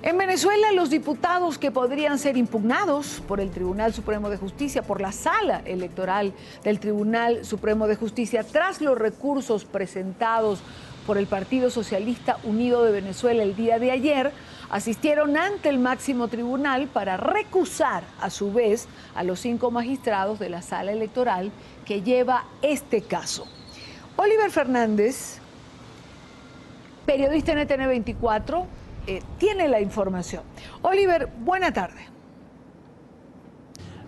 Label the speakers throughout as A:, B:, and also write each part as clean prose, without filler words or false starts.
A: En Venezuela, los diputados que podrían ser impugnados por el Tribunal Supremo de Justicia, por la Sala Electoral del Tribunal Supremo de Justicia, tras los recursos presentados por el Partido Socialista Unido de Venezuela el día de ayer, asistieron ante el máximo tribunal para recusar a su vez a los 5 magistrados de la Sala Electoral que lleva este caso. Oliver Fernández, periodista en NTN 24, tiene la información. Oliver, buena tarde.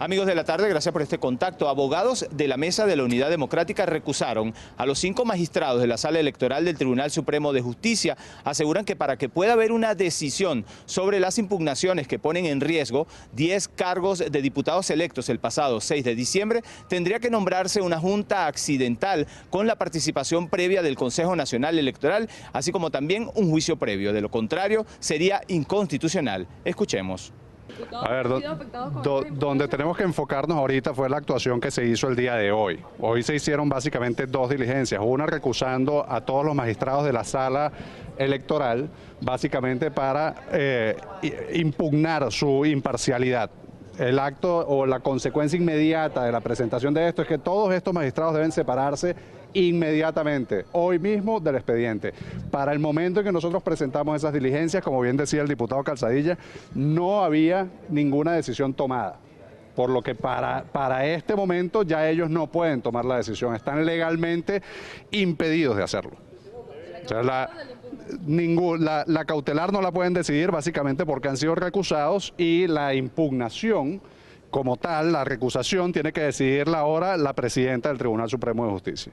B: Amigos de la tarde, gracias por este contacto. Abogados de la Mesa de la Unidad Democrática recusaron a los 5 magistrados de la Sala Electoral del Tribunal Supremo de Justicia. Aseguran que para que pueda haber una decisión sobre las impugnaciones que ponen en riesgo 10 cargos de diputados electos el pasado 6 de diciembre, tendría que nombrarse una junta accidental con la participación previa del Consejo Nacional Electoral, así como también un juicio previo. De lo contrario, sería inconstitucional. Escuchemos.
C: A ver, donde tenemos que enfocarnos ahorita fue la actuación que se hizo el día de hoy. Hoy se hicieron básicamente 2 diligencias, una recusando a todos los magistrados de la sala electoral, básicamente para impugnar su imparcialidad. El acto o la consecuencia inmediata de la presentación de esto es que todos estos magistrados deben separarse inmediatamente, hoy mismo, del expediente. Para el momento en que nosotros presentamos esas diligencias, como bien decía el diputado Calzadilla, no había ninguna decisión tomada. Por lo que para este momento ya ellos no pueden tomar la decisión, están legalmente impedidos de hacerlo. O sea, la cautelar no la pueden decidir básicamente porque han sido recusados, y la impugnación como tal, la recusación, tiene que decidirla ahora la presidenta del Tribunal Supremo de Justicia.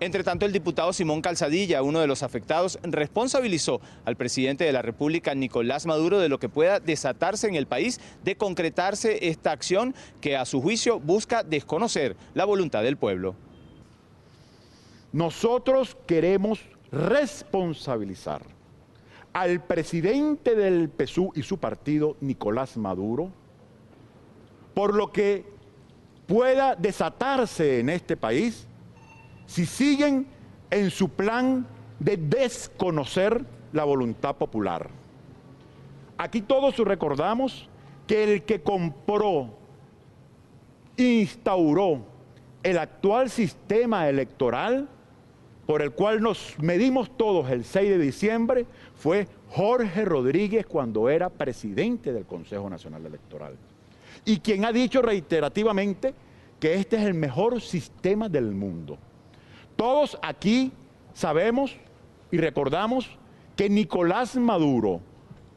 B: Entre tanto, el diputado Simón Calzadilla, uno de los afectados, responsabilizó al presidente de la República, Nicolás Maduro, de lo que pueda desatarse en el país de concretarse esta acción que, a su juicio, busca desconocer la voluntad del pueblo.
D: Nosotros queremos responsabilizar al presidente del PSUV y su partido, Nicolás Maduro, por lo que pueda desatarse en este país si siguen en su plan de desconocer la voluntad popular. Aquí todos recordamos que el que compró, instauró el actual sistema electoral por el cual nos medimos todos el 6 de diciembre fue Jorge Rodríguez, cuando era presidente del Consejo Nacional Electoral. Y quien ha dicho reiterativamente que este es el mejor sistema del mundo. Todos aquí sabemos y recordamos que Nicolás Maduro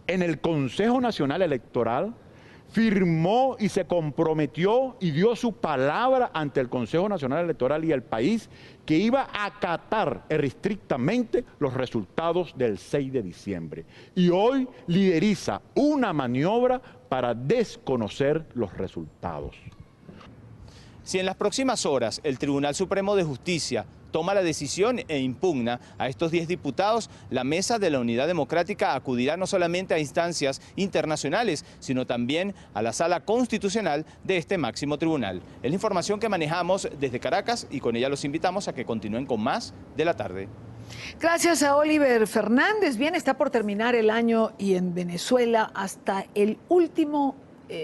D: en el Consejo Nacional Electoral firmó y se comprometió y dio su palabra ante el Consejo Nacional Electoral y el país que iba a acatar estrictamente los resultados del 6 de diciembre. Y hoy lideriza una maniobra para desconocer los resultados.
B: Si en las próximas horas el Tribunal Supremo de Justicia toma la decisión e impugna a estos 10 diputados, la Mesa de la Unidad Democrática acudirá no solamente a instancias internacionales, sino también a la Sala Constitucional de este máximo tribunal. Es la información que manejamos desde Caracas y con ella los invitamos a que continúen con más de la tarde.
A: Gracias a Oliver Fernández. Bien, está por terminar el año y en Venezuela hasta el último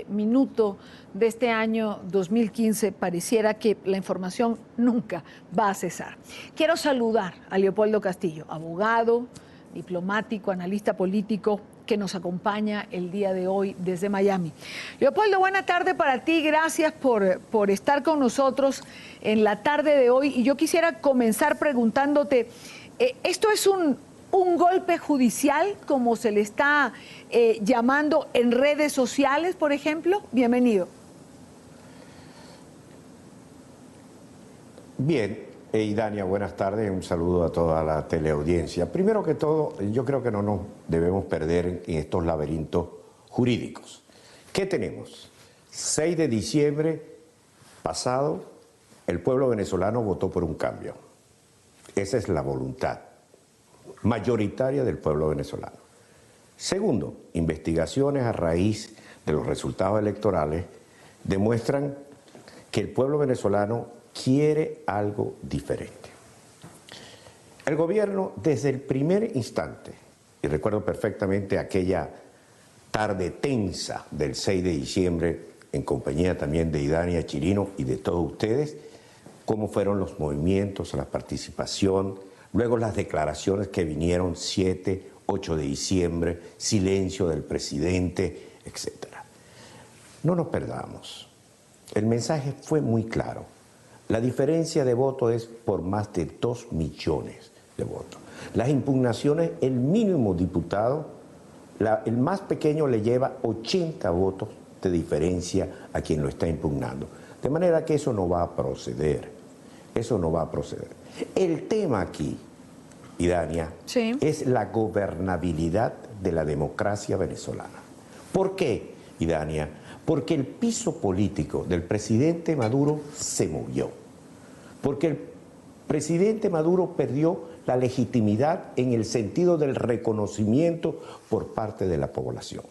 A: minuto de este año 2015 pareciera que la información nunca va a cesar. Quiero saludar a Leopoldo Castillo, abogado, diplomático, analista político, que nos acompaña el día de hoy desde Miami. Leopoldo, buena tarde para ti, gracias por estar con nosotros en la tarde de hoy. Y yo quisiera comenzar preguntándote, ¿esto es un golpe judicial, como se le está llamando en redes sociales, por ejemplo? Bienvenido.
E: Bien, Idania, buenas tardes, un saludo a toda la teleaudiencia. Primero que todo, yo creo que no nos debemos perder en estos laberintos jurídicos. ¿Qué tenemos? 6 de diciembre pasado, el pueblo venezolano votó por un cambio. Esa es la voluntad mayoritaria del pueblo venezolano. Segundo, investigaciones a raíz de los resultados electorales demuestran que el pueblo venezolano quiere algo diferente. El gobierno, desde el primer instante, y recuerdo perfectamente aquella tarde tensa del 6 de diciembre, en compañía también de Idania Chirino y de todos ustedes, cómo fueron los movimientos, la participación, luego las declaraciones que vinieron 7, 8 de diciembre, silencio del presidente, etc. No nos perdamos. El mensaje fue muy claro. La diferencia de voto es por más de 2 millones de votos. Las impugnaciones, el mínimo diputado, el más pequeño le lleva 80 votos de diferencia a quien lo está impugnando. De manera que eso no va a proceder. Eso no va a proceder. El tema aquí, Idania,
A: sí,
E: es la gobernabilidad de la democracia venezolana. ¿Por qué, Idania? Porque el piso político del presidente Maduro se movió. Porque el presidente Maduro perdió la legitimidad en el sentido del reconocimiento por parte de la población.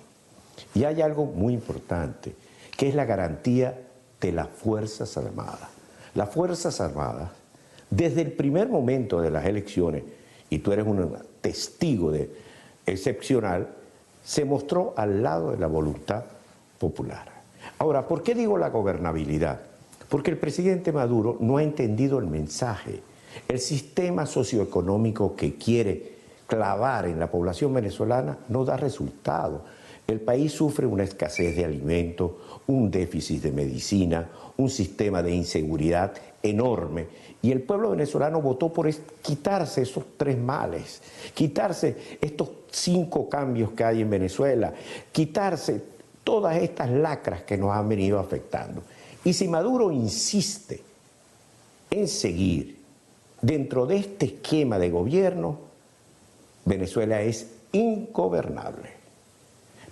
E: Y hay algo muy importante, que es la garantía de las Fuerzas Armadas. Las Fuerzas Armadas, desde el primer momento de las elecciones, y tú eres un testigo excepcional, se mostró al lado de la voluntad popular. Ahora, ¿por qué digo la gobernabilidad? Porque el presidente Maduro no ha entendido el mensaje. El sistema socioeconómico que quiere clavar en la población venezolana no da resultado. El país sufre una escasez de alimentos, un déficit de medicina, un sistema de inseguridad enorme. Y el pueblo venezolano votó por quitarse esos 3 males, quitarse estos 5 cambios que hay en Venezuela, quitarse todas estas lacras que nos han venido afectando. Y si Maduro insiste en seguir dentro de este esquema de gobierno, Venezuela es ingobernable.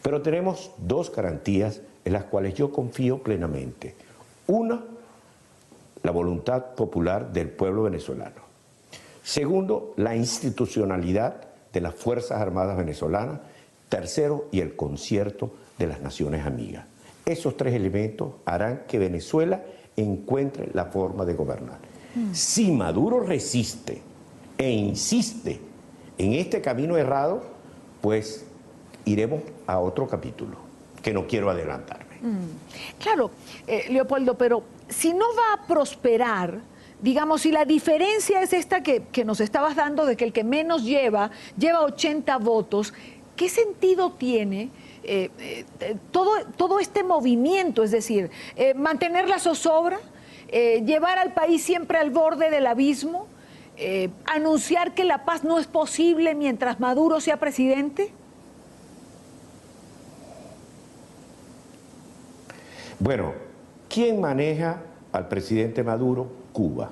E: Pero tenemos 2 garantías en las cuales yo confío plenamente. Una, la voluntad popular del pueblo venezolano. Segundo, la institucionalidad de las Fuerzas Armadas venezolanas. Tercero, y el concierto de las naciones amigas. Esos 3 elementos harán que Venezuela encuentre la forma de gobernar. Si Maduro resiste e insiste en este camino errado, pues iremos a otro capítulo, que no quiero adelantarme.
A: Claro, Leopoldo, pero si no va a prosperar, digamos, si la diferencia es esta que nos estabas dando, de que el que menos lleva 80 votos, ¿qué sentido tiene todo este movimiento? Es decir, mantener la zozobra, llevar al país siempre al borde del abismo, anunciar que la paz no es posible mientras Maduro sea presidente.
E: Bueno, ¿quién maneja al presidente Maduro? Cuba.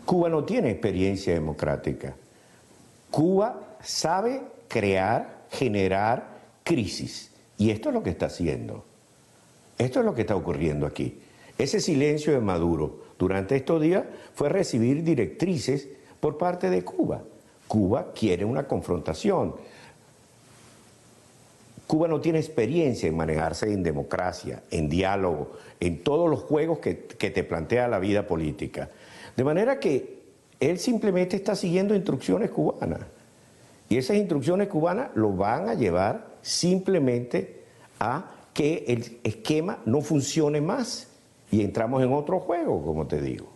E: Cuba no tiene experiencia democrática. Cuba sabe crear, generar crisis. Y esto es lo que está haciendo. Esto es lo que está ocurriendo aquí. Ese silencio de Maduro durante estos días fue recibir directrices por parte de Cuba. Cuba quiere una confrontación. Cuba no tiene experiencia en manejarse en democracia, en diálogo, en todos los juegos que te plantea la vida política. De manera que él simplemente está siguiendo instrucciones cubanas. Y esas instrucciones cubanas lo van a llevar simplemente a que el esquema no funcione más. Y entramos en otro juego, como te digo.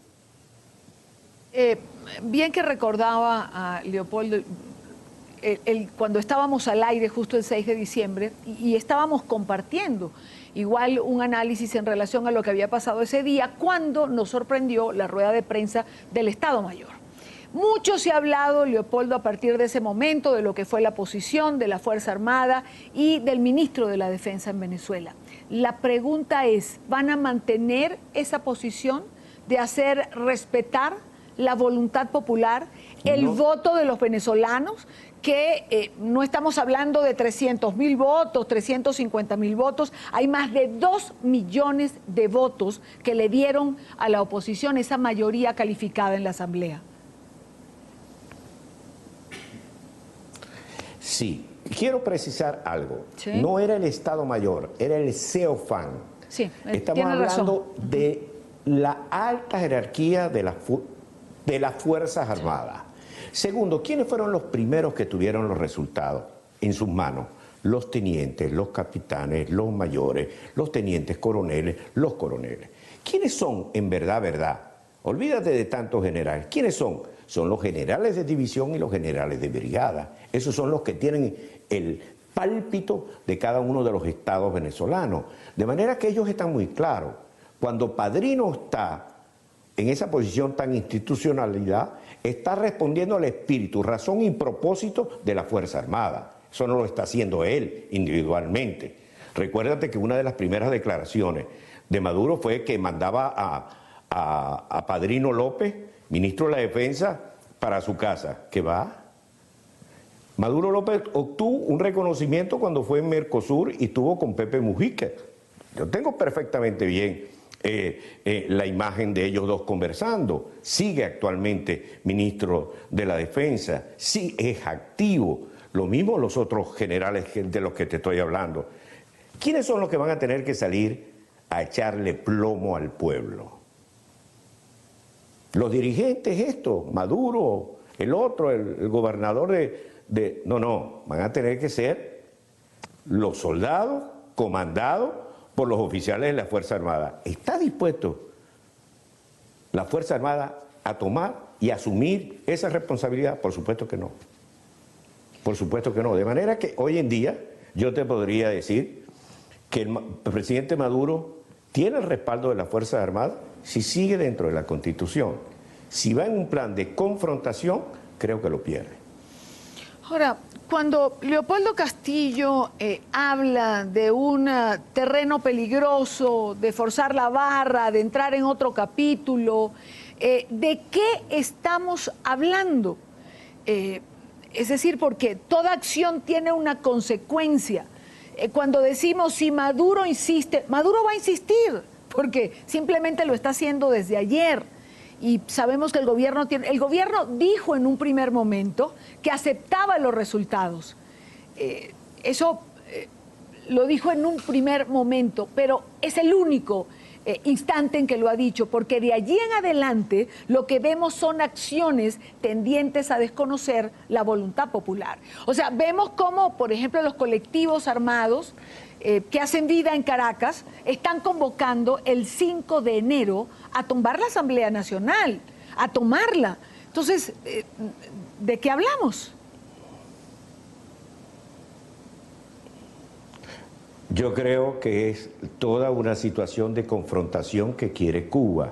A: Bien que recordaba a Leopoldo, cuando estábamos al aire justo el 6 de diciembre y estábamos compartiendo igual un análisis en relación a lo que había pasado ese día, cuando nos sorprendió la rueda de prensa del Estado Mayor. Mucho se ha hablado, Leopoldo, a partir de ese momento, de lo que fue la posición de la Fuerza Armada y del ministro de la Defensa en Venezuela. La pregunta es, ¿van a mantener esa posición de hacer respetar la voluntad popular, el voto de los venezolanos, que no estamos hablando de 300.000 votos, 350.000 votos, hay más de 2 millones de votos que le dieron a la oposición esa mayoría calificada en la Asamblea?
E: Sí, quiero precisar algo.
A: ¿Sí?
E: No era el Estado Mayor, era el CEOFAN.
A: Sí,
E: estamos
A: tiene
E: hablando
A: razón.
E: de la alta jerarquía de las Fuerzas Armadas. Segundo, ¿quiénes fueron los primeros que tuvieron los resultados en sus manos? los tenientes, los capitanes, los mayores, los tenientes coroneles, los coroneles. ¿Quiénes son en verdad? Olvídate de tantos generales. ¿Quiénes son? Son los generales de división y los generales de brigada. Esos son los que tienen el pálpito de cada uno de los estados venezolanos. De manera que ellos están muy claros. Cuando Padrino está en esa posición tan institucionalidad, está respondiendo al espíritu, razón y propósito de la Fuerza Armada. Eso no lo está haciendo él individualmente. Recuérdate que una de las primeras declaraciones de Maduro fue que mandaba a Padrino López, ministro de la Defensa, para su casa. ¿Qué va? Maduro López obtuvo un reconocimiento cuando fue en Mercosur y estuvo con Pepe Mujica. Yo tengo perfectamente bien la imagen de ellos dos conversando. Sigue actualmente ministro de la Defensa, sí es activo. Lo mismo los otros generales de los que te estoy hablando. ¿Quiénes son los que van a tener que salir a echarle plomo al pueblo? Los dirigentes estos, Maduro, el otro, el gobernador de... No, van a tener que ser los soldados comandados por los oficiales de la Fuerza Armada. ¿Está dispuesto la Fuerza Armada a tomar y asumir esa responsabilidad? Por supuesto que no. Por supuesto que no. De manera que hoy en día yo te podría decir que el presidente Maduro tiene el respaldo de las Fuerzas Armadas si sigue dentro de la Constitución. Si va en un plan de confrontación, creo que lo pierde.
A: Ahora, cuando Leopoldo Castillo habla de un terreno peligroso, de forzar la barra, de entrar en otro capítulo, ¿de qué estamos hablando? Es decir, porque toda acción tiene una consecuencia. Cuando decimos si Maduro insiste, Maduro va a insistir, porque simplemente lo está haciendo desde ayer. Y sabemos que el gobierno dijo en un primer momento que aceptaba los resultados. Eso lo dijo en un primer momento, pero es el único instante en que lo ha dicho, porque de allí en adelante lo que vemos son acciones tendientes a desconocer la voluntad popular. O sea, vemos cómo, por ejemplo, los colectivos armados que hacen vida en Caracas están convocando el 5 de enero a tumbar la Asamblea Nacional, a tomarla. Entonces, ¿de qué hablamos?
E: Yo creo que es toda una situación de confrontación que quiere Cuba,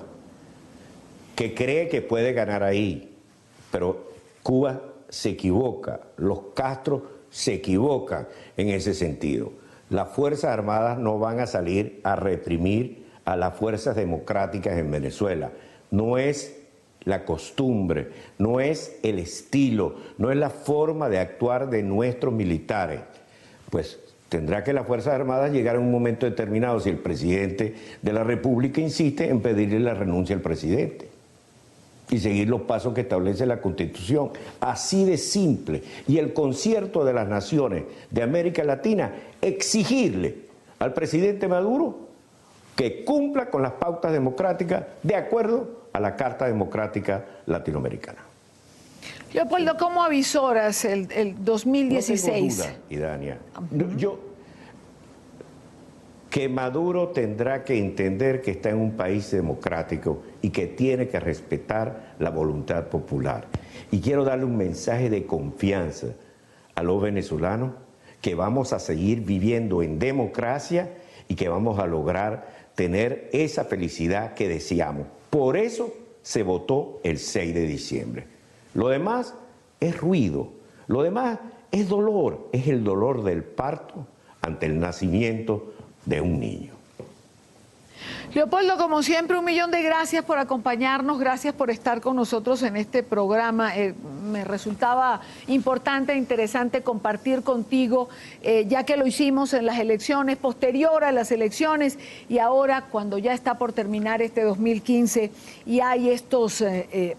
E: que cree que puede ganar ahí, pero Cuba se equivoca, los Castro se equivocan en ese sentido. Las Fuerzas Armadas no van a salir a reprimir a las fuerzas democráticas en Venezuela. No es la costumbre, no es el estilo, no es la forma de actuar de nuestros militares. Pues tendrá que las Fuerzas Armadas llegar a un momento determinado si el presidente de la República insiste en pedirle la renuncia al presidente y seguir los pasos que establece la Constitución. Así de simple. Y el concierto de las naciones de América Latina, exigirle al presidente Maduro que cumpla con las pautas democráticas de acuerdo a la Carta Democrática Latinoamericana.
A: Leopoldo, ¿cómo avisoras el 2016?
E: No tengo duda, Idania. Que Maduro tendrá que entender que está en un país democrático y que tiene que respetar la voluntad popular. Y quiero darle un mensaje de confianza a los venezolanos que vamos a seguir viviendo en democracia y que vamos a lograr tener esa felicidad que deseamos. Por eso se votó el 6 de diciembre. Lo demás es ruido, lo demás es dolor, es el dolor del parto ante el nacimiento de un niño.
A: Leopoldo, como siempre, 1.000.000 de gracias por acompañarnos, gracias por estar con nosotros en este programa. Me resultaba importante e interesante compartir contigo, ya que lo hicimos en las elecciones, posterior a las elecciones, y ahora cuando ya está por terminar este 2015 y hay estos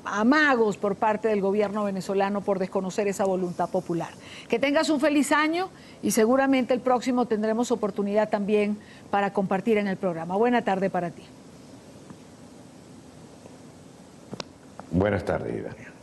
A: amagos por parte del gobierno venezolano por desconocer esa voluntad popular. Que tengas un feliz año y seguramente el próximo tendremos oportunidad también para compartir en el programa. Buena tarde para ti.
E: Buenas tardes, Ivania.